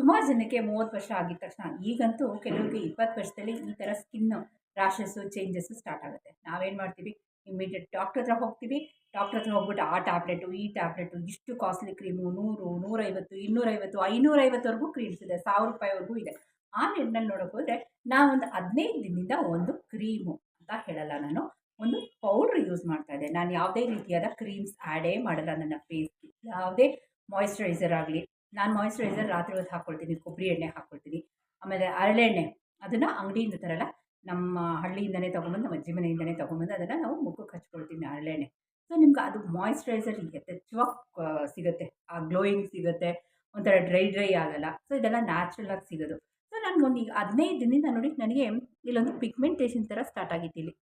ಸುಮಾರು ಜನಕ್ಕೆ 30 ವರ್ಷ ಆಗಿದ ತಕ್ಷಣ ಈಗಂತೂ ಕೆಲವರಿಗೆ 20 ವರ್ಷದಲ್ಲಿ ಈ ಥರ ಸ್ಕಿನ್ ರ್ಯಾಷಸ್ಸು ಚೇಂಜಸ್ಸು ಸ್ಟಾರ್ಟ್ ಆಗುತ್ತೆ. ನಾವೇನು ಮಾಡ್ತೀವಿ, ಇಮ್ಮಿಡಿಯೇಟ್ ಡಾಕ್ಟ್ರ್ ಹತ್ರ ಹೋಗ್ತೀವಿ. ಡಾಕ್ಟ್ರ್ ಹತ್ರ ಹೋಗ್ಬಿಟ್ಟು ಆ ಟ್ಯಾಬ್ಲೆಟು ಈ ಟ್ಯಾಬ್ಲೆಟು ಇಷ್ಟು ಕಾಸ್ಟ್ಲಿ ಕ್ರೀಮು 100, 150, 250, 550ವರೆಗೂ ಕ್ರೀಮ್ಸ್ ಇದೆ, ₹1000ವರೆಗೂ ಇದೆ. ಆ ನಿಟ್ಟಿನಲ್ಲಿ ನೋಡೋಕೆ ಹೋದರೆ ನಾವೊಂದು 15 ದಿನದಿಂದ ಒಂದು ಕ್ರೀಮು ಅಂತ ಹೇಳಲ್ಲ ನಾನು, ಒಂದು ಪೌಡ್ರ್ ಯೂಸ್ ಮಾಡ್ತಾ ಇದ್ದೆ. ನಾನು ಯಾವುದೇ ರೀತಿಯಾದ ಕ್ರೀಮ್ಸ್ ಆ್ಯಡೇ ಮಾಡಲ್ಲ ನನ್ನ ಫೇಸ್ಗೆ. ಯಾವುದೇ ಮಾಯಿಶ್ಚರೈಸರ್ ಆಗಲಿ, ನಾನು ಮಾಯಿಶ್ಚರೈಸರ್ ರಾತ್ರಿ ಹೊತ್ತು ಹಾಕ್ಕೊಳ್ತೀನಿ, ಕೊಬ್ಬರಿ ಎಣ್ಣೆ ಹಾಕ್ಕೊಳ್ತೀನಿ. ಆಮೇಲೆ ಹರಳೆಣ್ಣೆ ಅದನ್ನು ಅಂಗಡಿಯಿಂದ ತರಲ್ಲ, ನಮ್ಮ ಹಳ್ಳಿಯಿಂದನೇ ತೊಗೊಂಬಂದು, ನಮ್ಮ ಅಜ್ಜಿ ಮನೆಯಿಂದನೇ ತೊಗೊಂಬಂದು ಅದನ್ನು ನಾವು ಮುಖಕ್ಕೆ ಹಚ್ಕೊಳ್ತೀನಿ ಹರಳೆಣ್ಣೆ. ಸೊ ನಿಮ್ಗೆ ಅದು ಮಾಯಿಶ್ಚರೈಸರ್ ಯಥೇಚ್ಛವಾಗಿ ಸಿಗುತ್ತೆ, ಆ ಗ್ಲೋಯಿಂಗ್ ಸಿಗುತ್ತೆ, ಒಂಥರ ಡ್ರೈ ಆಗಲ್ಲ. ಸೊ ಇದೆಲ್ಲ ನ್ಯಾಚುರಲಾಗಿ ಸಿಗೋದು. ಸೊ ನನಗೊಂದು ಈಗ 15 ದಿನದಿಂದ ನೋಡಿ ನನಗೆ ಇಲ್ಲೊಂದು ಪಿಗ್ಮೆಂಟೇಷನ್ ಥರ ಸ್ಟಾರ್ಟ್ ಆಗಿತ್ತು ಇಲ್ಲಿ.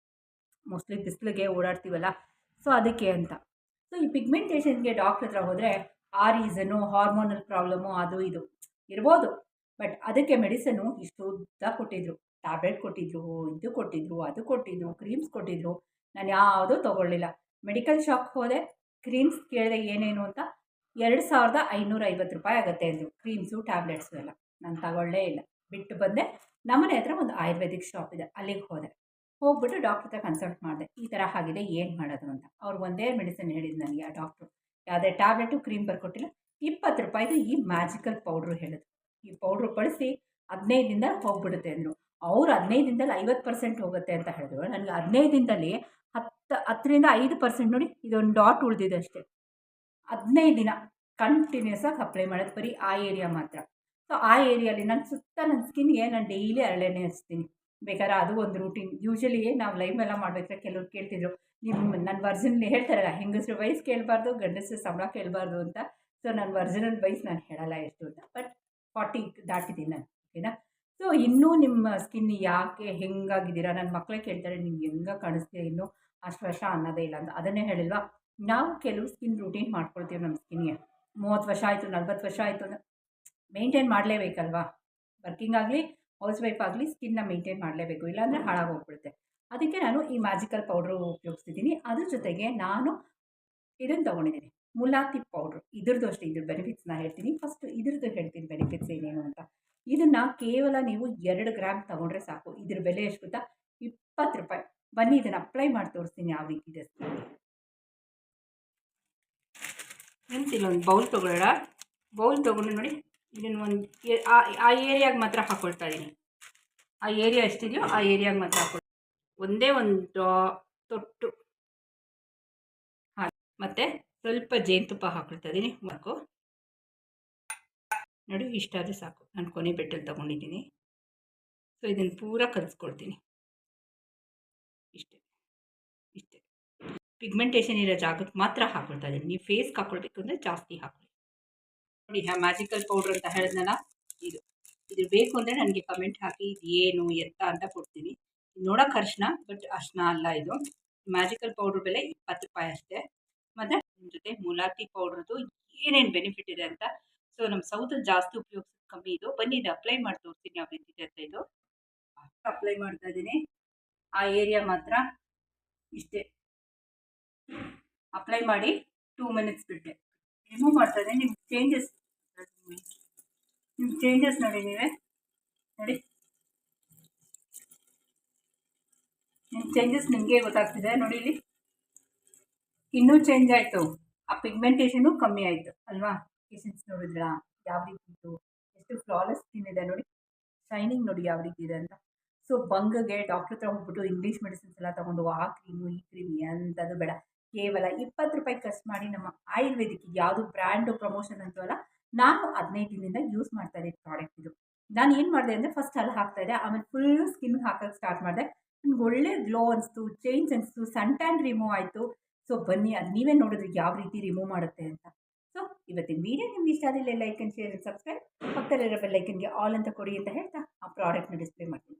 ಮೋಸ್ಟ್ಲಿ ಬಿಸಿಲಿಗೆ ಓಡಾಡ್ತೀವಲ್ಲ, ಸೊ ಅದಕ್ಕೆ ಅಂತ. ಸೊ ಈ ಪಿಗ್ಮೆಂಟೇಷನ್ಗೆ ಡಾಕ್ಟ್ರ್ ಹತ್ರ ಹೋದರೆ ಆ ರೀಸನ್ನು ಹಾರ್ಮೋನಲ್ ಪ್ರಾಬ್ಲಮ್ಮು ಅದು ಇದು ಇರ್ಬೋದು. ಬಟ್ ಅದಕ್ಕೆ ಮೆಡಿಸನ್ನು ಇಷ್ಟು ಉದ್ದ ಕೊಟ್ಟಿದ್ದರು, ಟ್ಯಾಬ್ಲೆಟ್ ಕೊಟ್ಟಿದ್ದರು, ಇದು ಕೊಟ್ಟಿದ್ದರು, ಅದು ಕೊಟ್ಟಿದ್ದರು, ಕ್ರೀಮ್ಸ್ ಕೊಟ್ಟಿದ್ದರು. ನಾನು ಯಾವುದೂ ತೊಗೊಳ್ಳಿಲ್ಲ. ಮೆಡಿಕಲ್ ಶಾಪ್ಗೆ ಹೋದೆ, ಕ್ರೀಮ್ಸ್ ಕೇಳಿದೆ ಏನೇನು ಅಂತ, ₹2550 ಆಗುತ್ತೆ ಅಂದರು, ಕ್ರೀಮ್ಸು ಟ್ಯಾಬ್ಲೆಟ್ಸು ಎಲ್ಲ. ನಾನು ತಗೊಳ್ಳೇ ಇಲ್ಲ, ಬಿಟ್ಟು ಬಂದೆ. ನಮ್ಮನೆ ಹತ್ರ ಒಂದು ಆಯುರ್ವೇದಿಕ್ ಶಾಪ್ ಇದೆ, ಅಲ್ಲಿಗೆ ಹೋದೆ. ಹೋಗ್ಬಿಟ್ಟು ಡಾಕ್ಟ್ರ್ ಹತ್ರ ಕನ್ಸಲ್ಟ್ ಮಾಡಿದೆ, ಈ ಥರ ಆಗಿದೆ ಏನು ಮಾಡೋದು ಅಂತ. ಅವ್ರು ಒಂದೇ ಮೆಡಿಸಿನ್ ಹೇಳಿದ್ದು ನನಗೆ ಆ ಡಾಕ್ಟ್ರು, ಯಾವುದೇ ಟ್ಯಾಬ್ಲೆಟು ಕ್ರೀಮ್ ಬರ್ಕೊಟ್ಟಿಲ್ಲ. ₹20 ಈ ಮ್ಯಾಜಿಕಲ್ ಪೌಡ್ರು ಹೇಳಿದ್ರು. ಈ ಪೌಡ್ರು ಬಳಸಿ 15 ದಿನದಲ್ಲಿ ಹೋಗ್ಬಿಡುತ್ತೆ ಅಂದರು. ಅವ್ರು 15 ದಿನದಲ್ಲಿ 50% ಹೋಗುತ್ತೆ ಅಂತ ಹೇಳಿದ್ರು. ನನಗೆ 15 ದಿನದಲ್ಲಿ 10-5% ನೋಡಿ, ಇದೊಂದು ಡಾಟ್ ಉಳಿದಿದೆ ಅಷ್ಟೇ. 15 ದಿನ ಕಂಟಿನ್ಯೂಸ್ ಆಗಿ ಅಪ್ಲೈ ಮಾಡೋದು, ಬರೀ ಆ ಏರಿಯಾ ಮಾತ್ರ. ಸೊ ಆ ಏರಿಯಲ್ಲಿ ನನ್ನ ಸುತ್ತ ನನ್ನ ಸ್ಕಿನ್ಗೆ ನಾನು ಡೈಲಿ ಹರಳೆಣ್ಣೆ ಹಚ್ತೀನಿ. ಬೇಕಾದ್ರೆ ಅದು ಒಂದು ರೂಟೀನ್. ಯೂಶಲಿ ನಾವು ಲೈವ್ ಎಲ್ಲ ಮಾಡಬೇಕಾದ್ರೆ ಕೆಲವ್ರು ಕೇಳ್ತಿದ್ರು, ನನ್ನ ವರ್ಜಿನ್ ಹೇಳ್ತಾರಲ್ಲ, ಹೆಂಗಸರು ವಯಸ್ಸು ಕೇಳಬಾರ್ದು, ಗಂಡಸರು ಸಂಬಳ ಕೇಳಬಾರ್ದು ಅಂತ. ಸೊ ನನ್ನ ವರ್ಜಿನಲ್ ವಯಸ್ಸು ನಾನು ಹೇಳಲ್ಲ ಎಷ್ಟು ಅಂತ, ಬಟ್ 40 ದಾಟಿದ್ದೀನಿ ನಾನು, ಓಕೆನಾ. ಸೊ ಇನ್ನೂ ನಿಮ್ಮ ಸ್ಕಿನ್ ಯಾಕೆ ಹೆಂಗಾಗಿದ್ದೀರಾ, ನನ್ನ ಮಕ್ಕಳೇ ಕೇಳ್ತಾರೆ, ನಿಮ್ಗೆ ಹೆಂಗೆ ಕಾಣಿಸ್ತೀಯ, ಇನ್ನೂ ಅಷ್ಟು ವರ್ಷ ಅನ್ನೋದೇ ಇಲ್ಲ ಅಂತ. ಅದನ್ನೇ ಹೇಳಿಲ್ವಾ, ನಾವು ಕೆಲವು ಸ್ಕಿನ್ ರೂಟೀನ್ ಮಾಡ್ಕೊಳ್ತೀವಿ ನಮ್ಮ ಸ್ಕಿನ್ಗೆ. 30 ವರ್ಷ ಆಯಿತು, 40 ವರ್ಷ ಆಯಿತು ಅಂದರೆ ಮೇಂಟೈನ್ ಮಾಡಲೇಬೇಕಲ್ವಾ. ವರ್ಕಿಂಗ್ ಆಗಲಿ, ಹೌಸ್ ವೈಫ್ ಆಗಲಿ, ಸ್ಕಿನ್ನ ಮೇಂಟೈನ್ ಮಾಡಲೇಬೇಕು, ಇಲ್ಲಾಂದರೆ ಹಾಳಾಗೋಗ್ಬಿಡುತ್ತೆ. ಅದಕ್ಕೆ ನಾನು ಈ ಮ್ಯಾಜಿಕಲ್ ಪೌಡ್ರು ಉಪಯೋಗಿಸ್ತಿದ್ದೀನಿ. ಅದ್ರ ಜೊತೆಗೆ ನಾನು ಇದನ್ನು ತೊಗೊಂಡಿದ್ದೀನಿ, ಮುಲಾತಿ ಪೌಡ್ರು. ಇದ್ರದ್ದು ಅಷ್ಟೇ, ಇದ್ರ ಬೆನಿಫಿಟ್ಸ್ನ ಹೇಳ್ತೀನಿ. ಫಸ್ಟ್ ಇದ್ರದ್ದು ಹೇಳ್ತೀನಿ ಬೆನಿಫಿಟ್ಸ್ ಏನೇನು ಅಂತ. ಇದನ್ನು ಕೇವಲ ನೀವು 2 ಗ್ರಾಮ್ ತೊಗೊಂಡ್ರೆ ಸಾಕು. ಇದ್ರ ಬೆಲೆ ಎಷ್ಟು ಗೊತ್ತಾ, ₹20. ಬನ್ನಿ ಇದನ್ನು ಅಪ್ಲೈ ಮಾಡಿ ತೋರಿಸ್ತೀನಿ ಯಾವ ರೀತಿ ಇದೆ. ಫ್ರೆಂಡ್ಸ್, ಇಲ್ಲೊಂದು ಬೌಲ್ ತೊಗೊಳ್ಳೋಣ. ಬೌಲ್ ತೊಗೊಂಡು ನೋಡಿ, ಇದನ್ನು ಒಂದು ಆ ಏರಿಯಾಗೆ ಮಾತ್ರ ಹಾಕ್ಕೊಳ್ತಾ ಇದ್ದೀನಿ. ಆ ಏರಿಯಾ ಎಷ್ಟಿದೆಯೋ ಆ ಏರಿಯಾಗೆ ಮಾತ್ರ ಹಾಕ್ಕೊಳ್ತೀನಿ. ಒಂದೇ ಒಂದು ತೊಟ್ಟು ಹಾಕಿ, ಮತ್ತು ಸ್ವಲ್ಪ ಜೇನುತುಪ್ಪ ಹಾಕ್ಕೊಳ್ತಾ ಇದ್ದೀನಿ. ಸಾಕು ನೋಡಿ, ಇಷ್ಟಾದರೆ ಸಾಕು. ನಾನು ಕೊನೆ ಬೆಟ್ಟಲ್ಲಿ ತೊಗೊಂಡಿದ್ದೀನಿ. ಸೊ ಇದನ್ನು ಪೂರ ಕಲಿಸ್ಕೊಳ್ತೀನಿ. ಇಷ್ಟೇ ಇಷ್ಟೇ. ಪಿಗ್ಮೆಂಟೇಷನ್ ಇರೋ ಜಾಗಕ್ಕೆ ಮಾತ್ರ ಹಾಕ್ಕೊಳ್ತಾ ಇದ್ದೀನಿ. ನೀವು ಫೇಸ್ಗೆ ಹಾಕ್ಕೊಳ್ಬೇಕು ಅಂದರೆ ಜಾಸ್ತಿ ಹಾಕ್ಕೊಳ್ಳಿ. ನೋಡಿ, ಮ್ಯಾಜಿಕಲ್ ಪೌಡ್ರ್ ಅಂತ ಹೇಳಿದ್ನಲ್ಲ, ಇದು ಬೇಕು ಅಂದರೆ ನನಗೆ ಕಮೆಂಟ್ ಹಾಕಿ, ಇದು ಏನು ಎತ್ತ ಅಂತ ಕೊಡ್ತೀನಿ. ನೋಡೋಕೆ ಅರ್ಶಿನ, ಬಟ್ ಅರ್ಶಿನ ಅಲ್ಲ ಇದು. ಮ್ಯಾಜಿಕಲ್ ಪೌಡ್ರ್ ಬೆಲೆ ₹20 ಅಷ್ಟೇ. ಮತ್ತು ನಿಮ್ಮ ಜೊತೆ ಮುಲಾತಿ ಪೌಡ್ರದ್ದು ಏನೇನು ಬೆನಿಫಿಟ್ ಇದೆ ಅಂತ. ಸೊ ನಮ್ಮ ಸೌತಲ್ಲಿ ಜಾಸ್ತಿ ಉಪಯೋಗಿಸೋದು ಕಮ್ಮಿ ಇದು. ಬನ್ನಿ ಇದು ಅಪ್ಲೈ ಮಾಡಿ ತೋರಿಸ್ತೀನಿ ಯಾವ ರೀತಿ ಇದೆ ಅಂತ. ಇದು ಅಪ್ಲೈ ಮಾಡ್ತಾ ಇದ್ದೀನಿ. ಆ ಏರಿಯಾ ಮಾತ್ರ ಇಷ್ಟೇ ಅಪ್ಲೈ ಮಾಡಿ 2 ಮಿನಿಟ್ಸ್ ಬಿಟ್ಟೆ ರಿಮೂವ್ ಮಾಡ್ತಾ ಇದ್ದೀನಿ. ನಿಮ್ಮ ಚೇಂಜಸ್ ನೋಡಿ, ನೀವೇ ನೋಡಿ, ನಿಮ್ಮ ಚೇಂಜಸ್ ನಿಮಗೆ ಗೊತ್ತಾಗ್ತಿದೆ ನೋಡಿ. ಇಲ್ಲಿ ಇನ್ನೂ ಚೇಂಜ್ ಆಯಿತು, ಆ ಪಿಗ್ಮೆಂಟೇಷನು ಕಮ್ಮಿ ಆಯಿತು ಅಲ್ವಾ. ಪೇಷನ್ಸ್ ನೋಡಿದ್ರ ಯಾವ ರೀತಿ ಇತ್ತು, ಎಷ್ಟು ಫ್ಲಾಲೆಸ್ ಸ್ಕಿನ್ ಇದೆ ನೋಡಿ, ಶೈನಿಂಗ್ ನೋಡಿ ಯಾವ ರೀತಿ ಇದೆ ಅಂತ. ಸೊ ಬಂಗಗೆ ಡಾಕ್ಟ್ರ್ ಹತ್ರ ಹೋಗ್ಬಿಟ್ಟು ಇಂಗ್ಲೀಷ್ ಮೆಡಿಸಿನ್ಸ್ ಎಲ್ಲ ತೊಗೊಂಡು ಆ ಕ್ರೀಮು ಈ ಕ್ರೀಮ್ ಎಂಥದ್ದು ಬೇಡ. ಕೇವಲ ₹20 ಖರ್ಚು ಮಾಡಿ ನಮ್ಮ ಆಯುರ್ವೇದಿಕ್, ಯಾವುದು ಬ್ರ್ಯಾಂಡು ಪ್ರಮೋಷನ್ ಅಂತೂ ಅಲ್ಲ, ನಾನು 15 ದಿನದಿಂದ ಯೂಸ್ ಮಾಡ್ತಾ ಇದ್ದೀನಿ ಪ್ರಾಡಕ್ಟ್ ಇದು. ನಾನು ಏನು ಮಾಡಿದೆ ಅಂದರೆ ಫಸ್ಟ್ ಅಲ್ಲಿ ಹಾಕ್ತಾಯಿದ್ದೆ, ಆಮೇಲೆ ಫುಲ್ ಸ್ಕಿನ್ಗೆ ಹಾಕೋಕ್ಕೆ ಸ್ಟಾರ್ಟ್ ಮಾಡಿದೆ. ನನಗೆ ಒಳ್ಳೆ ಗ್ಲೋ ಅನಿಸ್ತು, ಚೇಂಜ್ ಅನಿಸ್ತು, ಸನ್ ಟ್ಯಾನ್ ರಿಮೂವ್ ಆಯಿತು. ಸೊ ಬನ್ನಿ, ಅದು ನೀವೇ ನೋಡಿದ್ರೆ ಯಾವ ರೀತಿ ರಿಮೂವ್ ಮಾಡುತ್ತೆ ಅಂತ. ಸೊ ಇವತ್ತಿನ ವೀಡಿಯೋ ನಿಮ್ಗೆ ಇಷ್ಟ ಆದರೆ like and share and subscribe. ಪಕ್ಕದಲ್ಲಿರೋ ಬೆಲ್ ಐಕನ್ಗೆ ಆಲ್ ಅಂತ ಕೊಡಿ ಅಂತ ಹೇಳ್ತಾ ಆ ಪ್ರಾಡಕ್ಟ್ನ ಡಿಸ್ಪ್ಲೇ ಮಾಡ್ತೀನಿ.